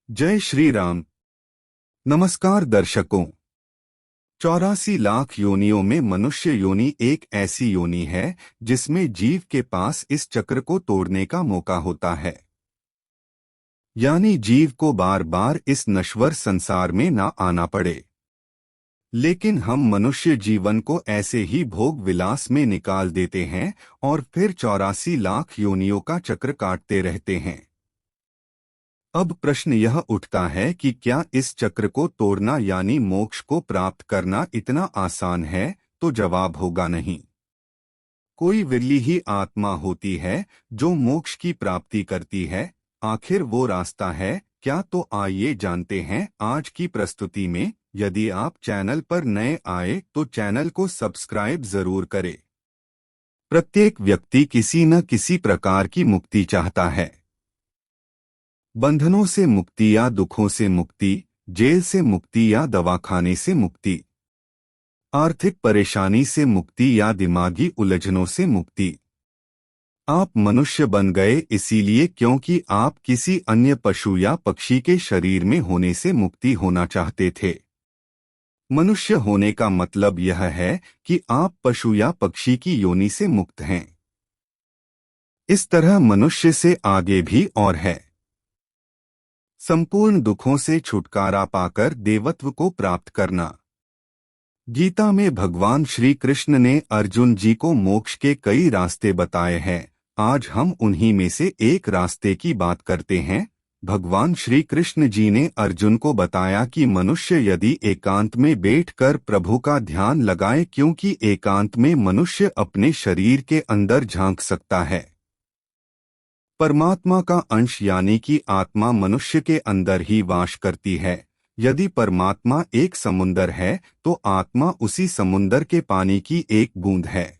जय श्री राम। नमस्कार दर्शकों। 84 लाख योनियों में मनुष्य योनि एक ऐसी योनि है जिसमें जीव के पास इस चक्र को तोड़ने का मौका होता है। यानी जीव को बार बार इस नश्वर संसार में ना आना पड़े। लेकिन हम मनुष्य जीवन को ऐसे ही भोग विलास में निकाल देते हैं और फिर 84 लाख योनियों का चक्र काटते रहते हैं। अब प्रश्न यह उठता है कि क्या इस चक्र को तोड़ना यानी मोक्ष को प्राप्त करना इतना आसान है? तो जवाब होगा नहीं। कोई विरली ही आत्मा होती है जो मोक्ष की प्राप्ति करती है। आखिर वो रास्ता है क्या? तो आइए जानते हैं आज की प्रस्तुति में। यदि आप चैनल पर नए आए तो चैनल को सब्सक्राइब जरूर करें। प्रत्येक व्यक्ति किसी न किसी प्रकार की मुक्ति चाहता है। बंधनों से मुक्ति या दुखों से मुक्ति, जेल से मुक्ति या दवाखाने से मुक्ति, आर्थिक परेशानी से मुक्ति या दिमागी उलझनों से मुक्ति। आप मनुष्य बन गए इसीलिए क्योंकि आप किसी अन्य पशु या पक्षी के शरीर में होने से मुक्ति होना चाहते थे। मनुष्य होने का मतलब यह है कि आप पशु या पक्षी की योनि से मुक्त हैं। इस तरह मनुष्य से आगे भी और है। संपूर्ण दुखों से छुटकारा पाकर देवत्व को प्राप्त करना। गीता में भगवान श्री कृष्ण ने अर्जुन जी को मोक्ष के कई रास्ते बताए हैं। आज हम उन्हीं में से एक रास्ते की बात करते हैं। भगवान श्री कृष्ण जी ने अर्जुन को बताया कि मनुष्य यदि एकांत में बैठकर प्रभु का ध्यान लगाए, क्योंकि एकांत में मनुष्य अपने शरीर के अंदर झांक सकता है। परमात्मा का अंश यानी कि आत्मा मनुष्य के अंदर ही वास करती है। यदि परमात्मा एक समुंदर है तो आत्मा उसी समुंदर के पानी की एक बूंद है।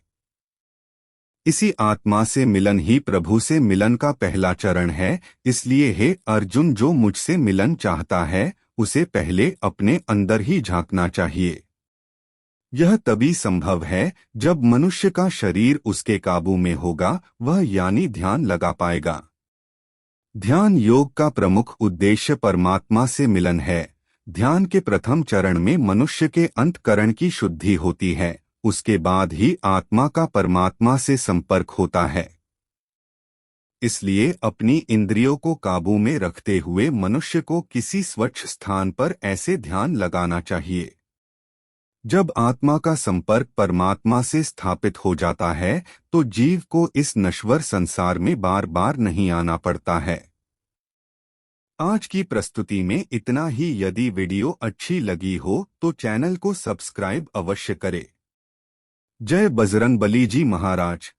इसी आत्मा से मिलन ही प्रभु से मिलन का पहला चरण है। इसलिए हे अर्जुन, जो मुझसे मिलन चाहता है उसे पहले अपने अंदर ही झांकना चाहिए। यह तभी संभव है जब मनुष्य का शरीर उसके काबू में होगा, वह यानी ध्यान लगा पाएगा। ध्यान योग का प्रमुख उद्देश्य परमात्मा से मिलन है। ध्यान के प्रथम चरण में मनुष्य के अंतःकरण की शुद्धि होती है, उसके बाद ही आत्मा का परमात्मा से संपर्क होता है। इसलिए अपनी इंद्रियों को काबू में रखते हुए मनुष्य को किसी स्वच्छ स्थान पर ऐसे ध्यान लगाना चाहिए। जब आत्मा का संपर्क परमात्मा से स्थापित हो जाता है तो जीव को इस नश्वर संसार में बार बार नहीं आना पड़ता है। आज की प्रस्तुति में इतना ही। यदि वीडियो अच्छी लगी हो तो चैनल को सब्सक्राइब अवश्य करें। जय बजरंगबली जी महाराज।